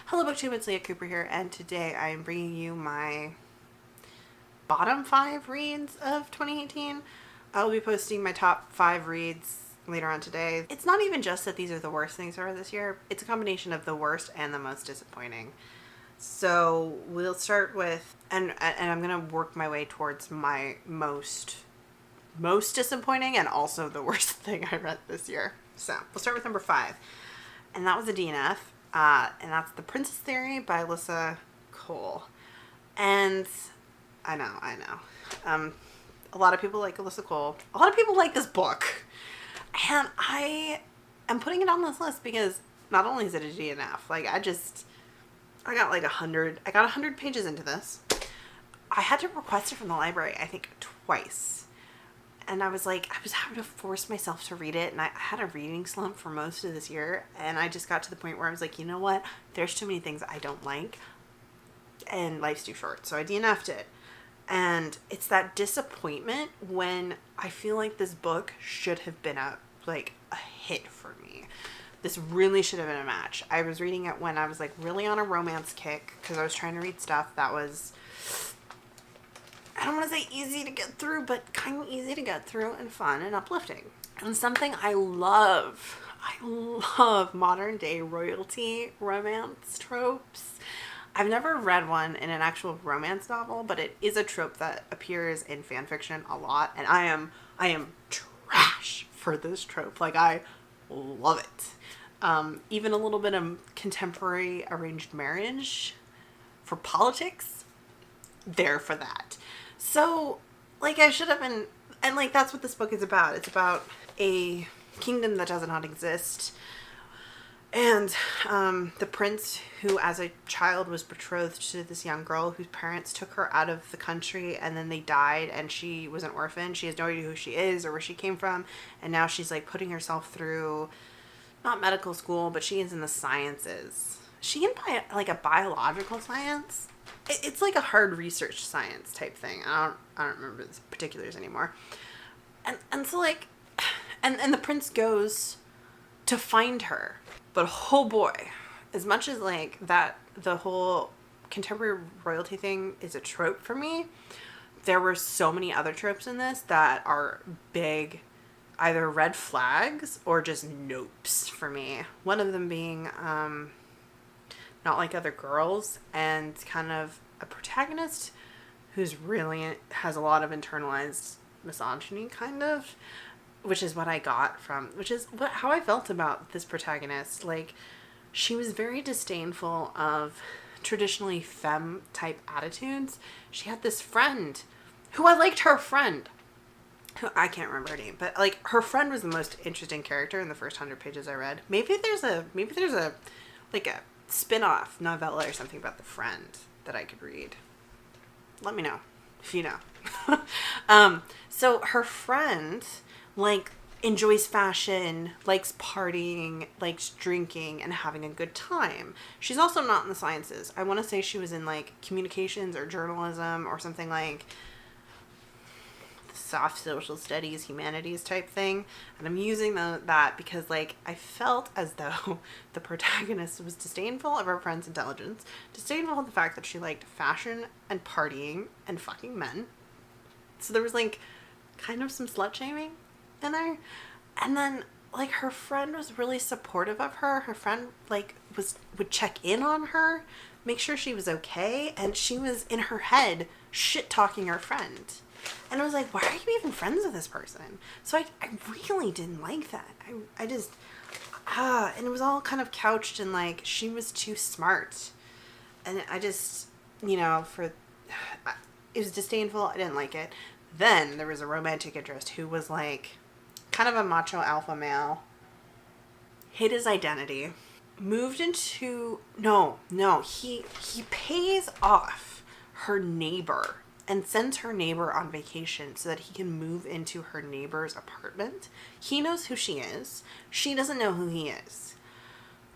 Hello BookTube, it's Leah Cooper here, and today I am bringing you my bottom 5 reads of 2018. I'll be posting my top 5 reads later on today. It's not even just that these are the worst things I read this year, it's a combination of the worst and the most disappointing. So we'll start with, and I'm going to work my way towards my most disappointing and also the worst thing I read this year. So we'll start with number 5, and that was a DNF. And that's The Princess Theory by Alyssa Cole. And I know. A lot of people like Alyssa Cole. A lot of people like this book. And I am putting it on this list because not only is it a DNF, like I got like 100 pages into this. I had to request it from the library, I think twice. And I was having to force myself to read it. And I had a reading slump for most of this year. And I just got to the point where I was like, you know what? There's too many things I don't like. And life's too short. So I DNF'd it. And it's that disappointment when I feel like this book should have been a hit for me. This really should have been a match. I was reading it when I was like really on a romance kick. Because I was trying to read stuff that was, I don't want to say easy to get through, but kind of easy to get through and fun and uplifting. And something I love modern day royalty romance tropes. I've never read one in an actual romance novel, but it is a trope that appears in fan fiction a lot. And I am trash for this trope. Like, I love it. Even a little bit of contemporary arranged marriage for politics, there for that. So, like, I should have been, and like, that's what this book is about. It's about a kingdom that does not exist. And the prince who, as a child, was betrothed to this young girl whose parents took her out of the country and then they died and she was an orphan. She has no idea who she is or where she came from. And now she's like putting herself through, not medical school, but she is in the sciences. She in a biological science? It's like a hard research science type thing. I don't remember the particulars anymore. And so like, and the prince goes to find her. But oh boy, as much as like that, the whole contemporary royalty thing is a trope for me, there were so many other tropes in this that are big, either red flags or just nopes for me. One of them being, not like other girls, and kind of a protagonist who's really has a lot of internalized misogyny, kind of, which is what I got from, how I felt about this protagonist. Like, she was very disdainful of traditionally femme type attitudes. She had this friend who, I liked her friend, who I can't remember her name, but like her friend was the most interesting character in the first 100 pages I read. Maybe there's a like a spin-off novella or something about the friend that I could read. Let me know if you know. So her friend like enjoys fashion, likes partying, likes drinking and having a good time. She's also not in the sciences. I want to say she was in like communications or journalism or something like soft social studies, humanities type thing. And I'm using that because like I felt as though the protagonist was disdainful of her friend's intelligence, disdainful of the fact that she liked fashion and partying and fucking men. So there was like kind of some slut shaming in there. And then like her friend was really supportive of her. Her friend like would check in on her, make sure she was okay, and she was in her head shit talking her friend. And I was like, why are you even friends with this person? So I really didn't like that. I just, and it was all kind of couched in like, she was too smart. And I just, it was disdainful. I didn't like it. Then there was a romantic interest who was like kind of a macho alpha male, hid his identity, moved into, he pays off her neighbor and sends her neighbor on vacation so that he can move into her neighbor's apartment. He knows who she is. She doesn't know who he is.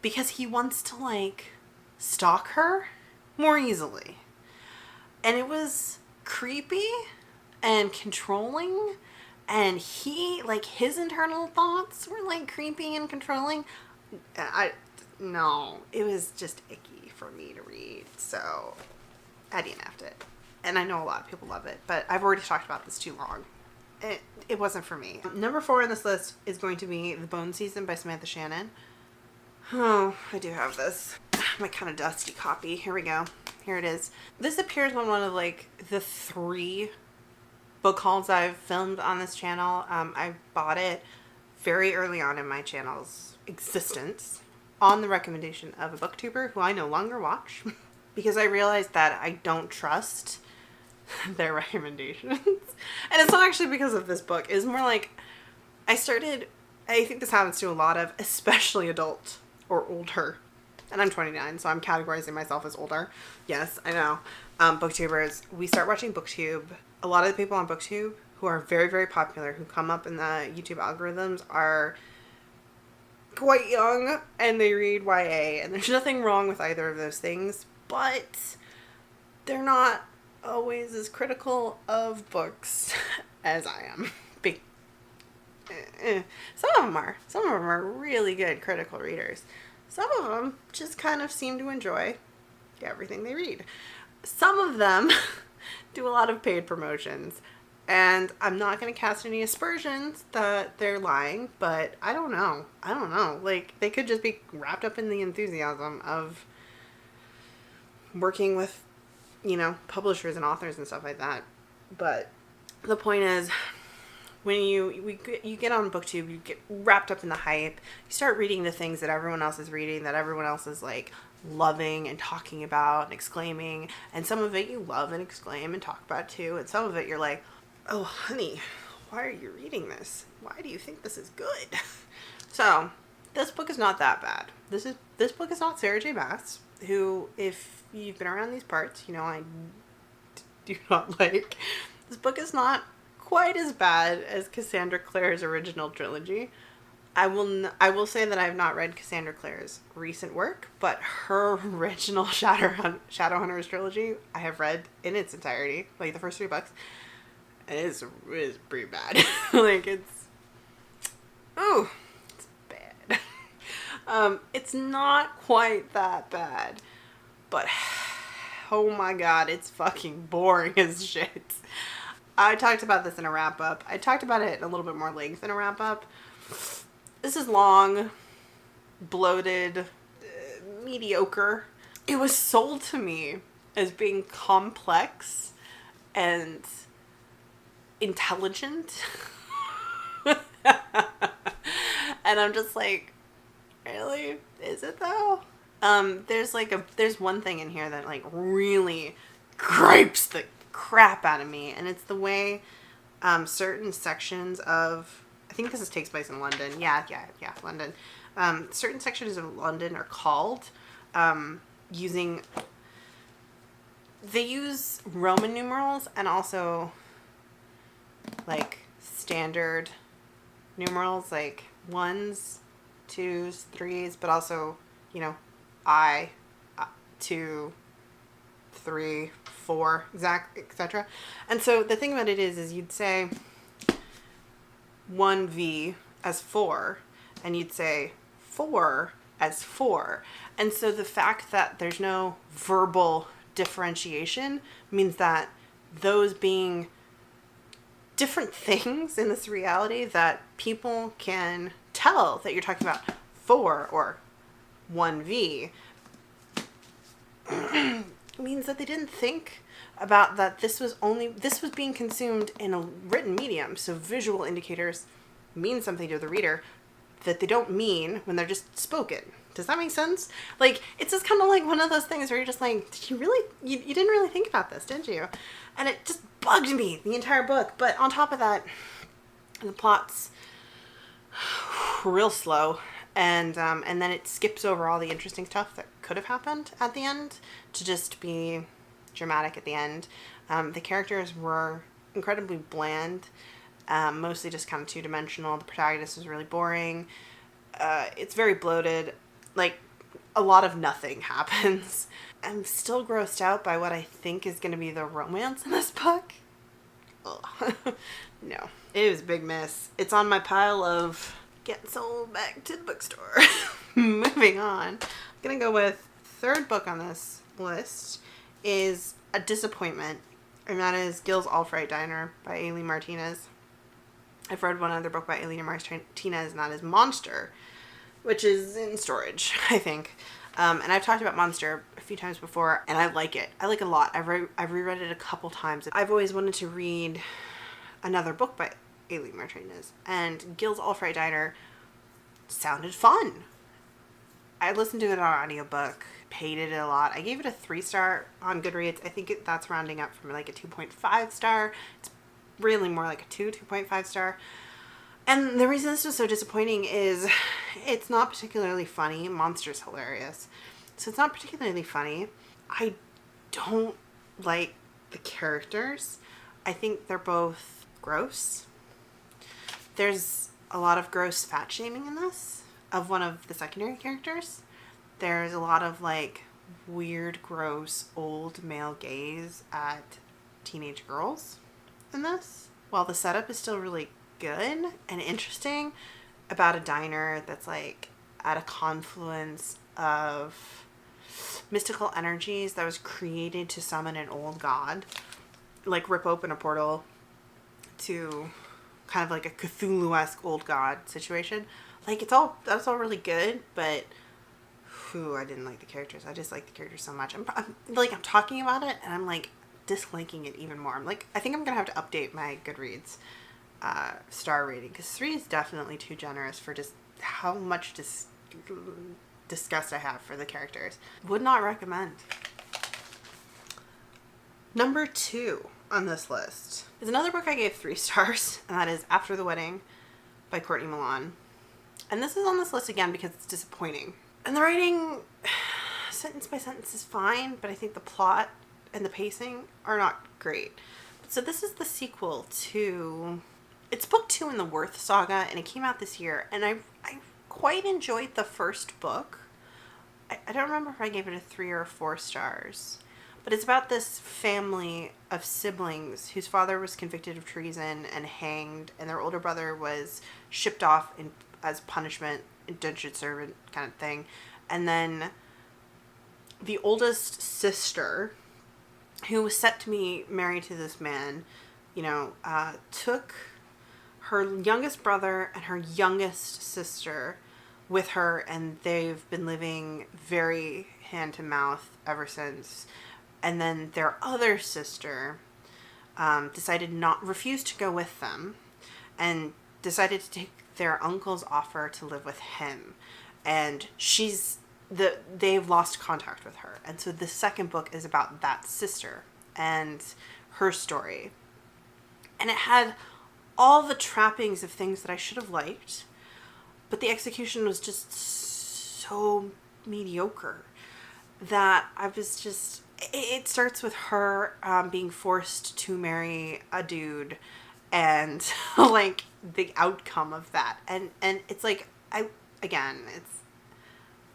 Because he wants to, like, stalk her more easily. And it was creepy and controlling. And he, like, his internal thoughts were, like, creepy and controlling. No, it was just icky for me to read, so I DNF'd it. And I know a lot of people love it, but I've already talked about this too long. It wasn't for me. Number 4 on this list is going to be The Bone Season by Samantha Shannon. Oh, I do have this. My kind of dusty copy. Here we go. Here it is. This appears on one of like the 3 book hauls I've filmed on this channel. I bought it very early on in my channel's existence on the recommendation of a booktuber who I no longer watch because I realized that I don't trust their recommendations. And it's not actually because of this book. It's more like I think this happens to a lot of, especially adult or older, and I'm 29, so I'm categorizing myself as older. Yes, I know. Booktubers, we start watching BookTube. A lot of the people on BookTube who are very, very popular, who come up in the YouTube algorithms, are quite young, and they read YA, and there's nothing wrong with either of those things, but they're not always as critical of books as I am. Some of them are. Some of them are really good critical readers. Some of them just kind of seem to enjoy everything they read. Some of them do a lot of paid promotions, and I'm not going to cast any aspersions that they're lying, but I don't know. Like, they could just be wrapped up in the enthusiasm of working with, publishers and authors and stuff like that. But the point is, when you get on BookTube, you get wrapped up in the hype. You start reading the things that everyone else is reading, that everyone else is like loving and talking about and exclaiming. And some of it you love and exclaim and talk about too. And some of it you're like, oh honey, why are you reading this? Why do you think this is good? So this book is not that bad. This book is not Sarah J. Maas, who, if you've been around these parts, I do not like. This book is not quite as bad as Cassandra Clare's original trilogy. I will say that I have not read Cassandra Clare's recent work, but her original Shadowhunters trilogy I have read in its entirety, like the first 3 books. It is pretty bad. Like, it's bad. It's not quite that bad, but oh my god, it's fucking boring as shit. I talked about this in a wrap-up. I talked about it in a little bit more length in a wrap-up. This is long, bloated, mediocre. It was sold to me as being complex and intelligent. And I'm just like, really? Is it though? There's one thing in here that like really gripes the crap out of me, and it's the way certain sections of, I think this takes place in London. Yeah, London. Certain sections of London are called they use Roman numerals and also like standard numerals, like 1s, 2s, 3s, but also, I, 2, 3, 4, etc. And so the thing about it is you'd say 1V as 4, and you'd say 4 as 4. And so the fact that there's no verbal differentiation means that those being different things in this reality, that people can tell that you're talking about 4 or 1V, means that they didn't think about that this was being consumed in a written medium. So visual indicators mean something to the reader that they don't mean when they're just spoken. Does that make sense? Like, it's just kind of like one of those things where you're just like, did you really, you didn't really think about this, did you? And it just bugged me the entire book. But on top of that, the plot's real slow, and then it skips over all the interesting stuff that could have happened at the end to just be dramatic at the end. The characters were incredibly bland, mostly just kind of two-dimensional. The protagonist was really boring. It's very bloated. Like, a lot of nothing happens. I'm still grossed out by what I think is going to be the romance in this book. Ugh. No, it was a big miss. It's on my pile of get sold back to the bookstore. Moving on. I'm going to go with third book on this list is a disappointment, and that is Gil's All-Fright Diner by Aileen Martinez. I've read one other book by Aileen Martinez, and that is Monster, which is in storage, I think. And I've talked about Monster a few times before, and I like it. I like it a lot. I've reread it a couple times. I've always wanted to read another book by Aileen Martinez, and Gil's All-Fright Diner sounded fun. I listened to it on audiobook, hated it a lot. I gave it a 3-star on Goodreads. I think that's rounding up from like a 2.5 star. It's really more like a 2.5 star. And the reason this was so disappointing is it's not particularly funny. Monster's hilarious. So it's not particularly funny. I don't like the characters. I think they're both gross. There's a lot of gross fat shaming in this of one of the secondary characters. There's a lot of like weird, gross, old male gaze at teenage girls in this. While the setup is still really good and interesting about a diner that's like at a confluence of mystical energies that was created to summon an old god, like rip open a portal to kind of like a Cthulhu-esque old god situation. Like that's all really good, but I didn't like the characters. I just like the characters so much. I'm talking about it and I'm like disliking it even more. I think I'm gonna have to update my Goodreads star rating, because 3 is definitely too generous for just how much disgust I have for the characters. Would not recommend. Number 2 on this list is another book I gave 3 stars, and that is After the Wedding by Courtney Milan. And this is on this list again because it's disappointing. And the writing, sentence by sentence, is fine, but I think the plot and the pacing are not great. So this is the sequel to... It's book 2 in the Worth saga, and it came out this year, and I quite enjoyed the first book. I don't remember if I gave it a 3 or 4 stars. But it's about this family of siblings whose father was convicted of treason and hanged, and their older brother was shipped off as punishment, indentured servant kind of thing. And then the oldest sister, who was set to be married to this man, took her youngest brother and her youngest sister with her, and they've been living very hand to mouth ever since. And then their other sister refused to go with them, and decided to take their uncle's offer to live with him. And they've lost contact with her. And so the second book is about that sister and her story. And it had all the trappings of things that I should have liked, but the execution was just so mediocre that I was just... It starts with her being forced to marry a dude, and like the outcome of that, and it's like it's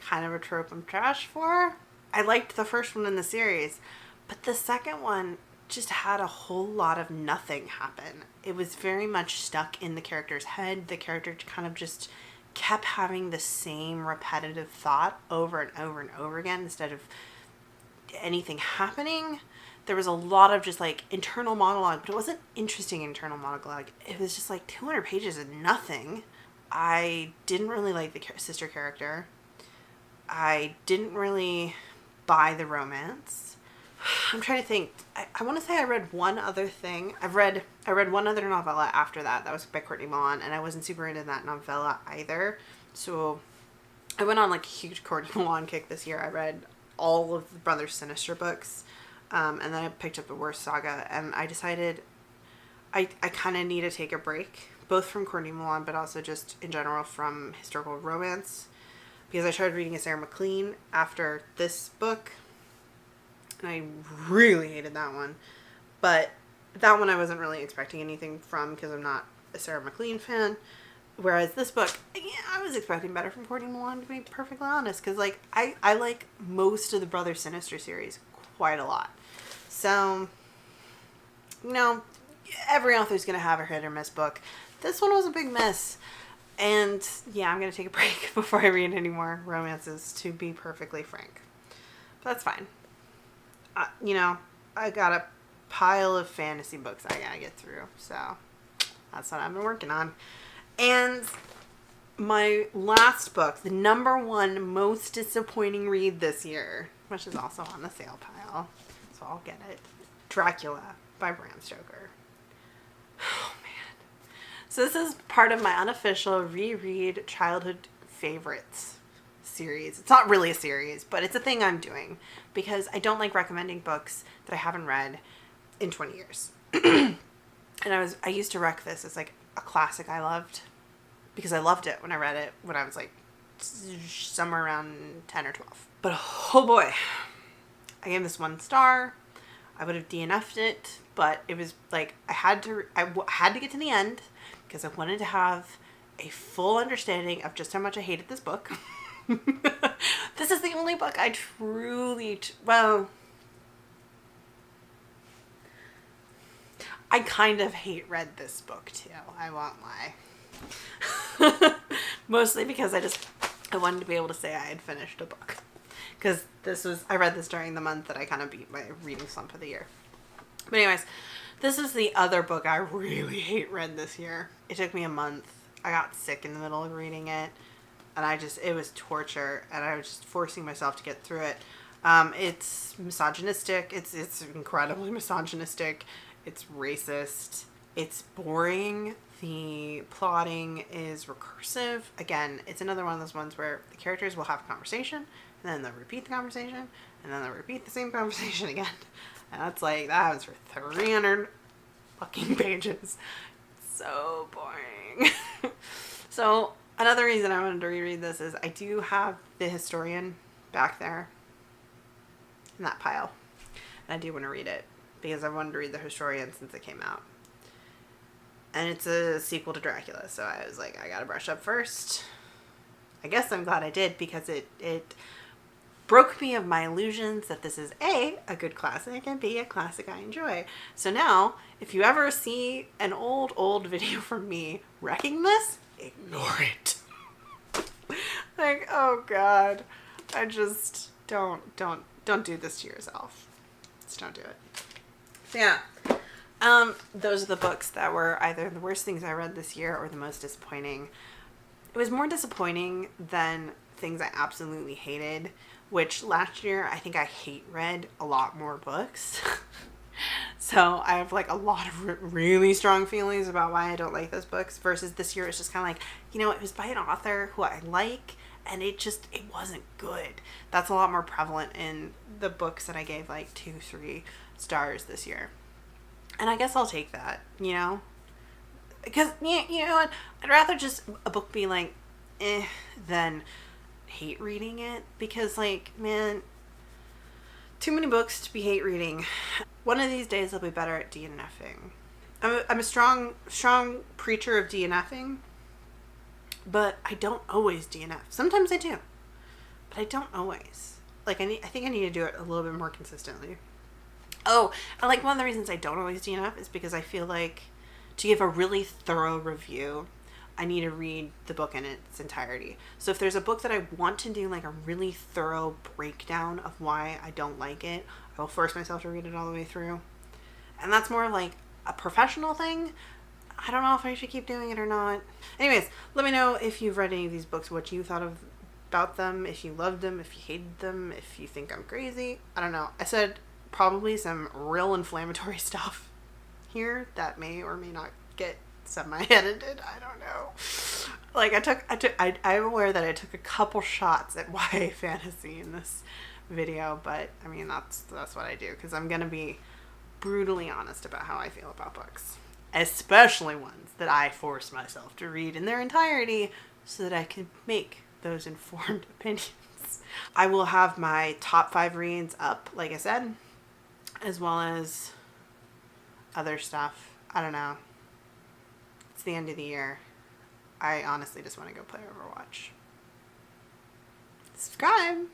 kind of a trope I'm trash for. I liked the first one in the series, but the second one just had a whole lot of nothing happen. It was very much stuck in the character's head. The character kind of just kept having the same repetitive thought over and over and over again instead of anything happening. There was a lot of just like internal monologue, but it wasn't interesting internal monologue. It was just like 200 pages of nothing. I didn't really like the sister character. I didn't really buy the romance. I'm trying to think. I want to say I read one other thing. I read one other novella after that. That was by Courtney Milan, and I wasn't super into that novella either. So I went on like a huge Courtney Milan kick this year. I read all of the Brothers Sinister books, and then I picked up the Worst Saga, and I decided I kind of need to take a break, both from Courtney Milan, but also just in general from historical romance, because I started reading a Sarah MacLean after this book, and I really hated that one. But that one I wasn't really expecting anything from, because I'm not a Sarah MacLean fan. Whereas this book, yeah, I was expecting better from Courtney Milan, to be perfectly honest. Because, like, I like most of the Brothers Sinister series quite a lot. So, every author's going to have a hit or miss book. This one was a big miss. And, yeah, I'm going to take a break before I read any more romances, to be perfectly frank. That's fine. You know, I got a pile of fantasy books I gotta get through, so that's what I've been working on. And my last book, the number one most disappointing read this year, which is also on the sale pile, so I'll get it. Dracula by Bram Stoker. Oh man. So this is part of my unofficial reread childhood favorites series. It's not really a series, but it's a thing I'm doing because I don't like recommending books that I haven't read in 20 years. And I used to rec this as like a classic I loved because I loved it when I read it when I was like somewhere around 10 or 12. But oh boy, I gave this 1 star. I would have DNF'd it, but it was like I had to get to the end because I wanted to have a full understanding of just how much I hated this book. This is the only book I truly, well, I kind of hate read this book too. I won't lie. Mostly because I wanted to be able to say I had finished a book. Because I read this during the month that I kind of beat my reading slump of the year. But anyways, this is the other book I really hate read this year. It took me a month. I got sick in the middle of reading it. And it was torture. And I was just forcing myself to get through it. It's misogynistic. It's incredibly misogynistic. It's racist. It's boring. The plotting is recursive. Again, it's another one of those ones where the characters will have a conversation, and then they'll repeat the conversation, and then they'll repeat the same conversation again. And that's like, that happens for 300 fucking pages. So boring. So, another reason I wanted to reread this is I do have The Historian back there in that pile. And I do want to read it because I wanted to read The Historian since it came out. And it's a sequel to Dracula, so I was like, I gotta brush up first. I guess I'm glad I did because it broke me of my illusions that this is A, a good classic, and B, a classic I enjoy. So now, if you ever see an old video from me wrecking this, ignore it. Like, oh god. I just don't do this to yourself. Just don't do it. So yeah. Those are the books that were either the worst things I read this year or the most disappointing. It was more disappointing than things I absolutely hated, which last year I think I read a lot more books. So I have like a lot of really strong feelings about why I don't like those books versus this year it's just kind of like, you know, it was by an author who I like and it wasn't good. That's a lot more prevalent in the books that I gave like 2-3 stars this year. And I guess I'll take that, you know? Because, you know what? I'd rather just a book be like, than hate reading it. Because, like, man, too many books to be hate reading. One of these days I'll be better at DNFing. I'm a strong preacher of DNFing. But I don't always DNF. Sometimes I do. But I don't always. Like, I think I need to do it a little bit more consistently. Oh, like one of the reasons I don't always DNF is because I feel like to give a really thorough review, I need to read the book in its entirety. So if there's a book that I want to do like a really thorough breakdown of why I don't like it, I will force myself to read it all the way through. And that's more like a professional thing. I don't know if I should keep doing it or not. Anyways, let me know if you've read any of these books, what you thought about them, if you loved them, if you hated them, if you think I'm crazy. I don't know. I said probably some real inflammatory stuff here that may or may not get semi-edited. I don't know. Like I'm aware that I took a couple shots at YA fantasy in this video, but I mean that's what I do because I'm gonna be brutally honest about how I feel about books, especially ones that I force myself to read in their entirety so that I can make those informed opinions. I will have my top 5 reads up, like I said, as well as other stuff. I don't know. It's the end of the year. I honestly just want to go play Overwatch. Subscribe!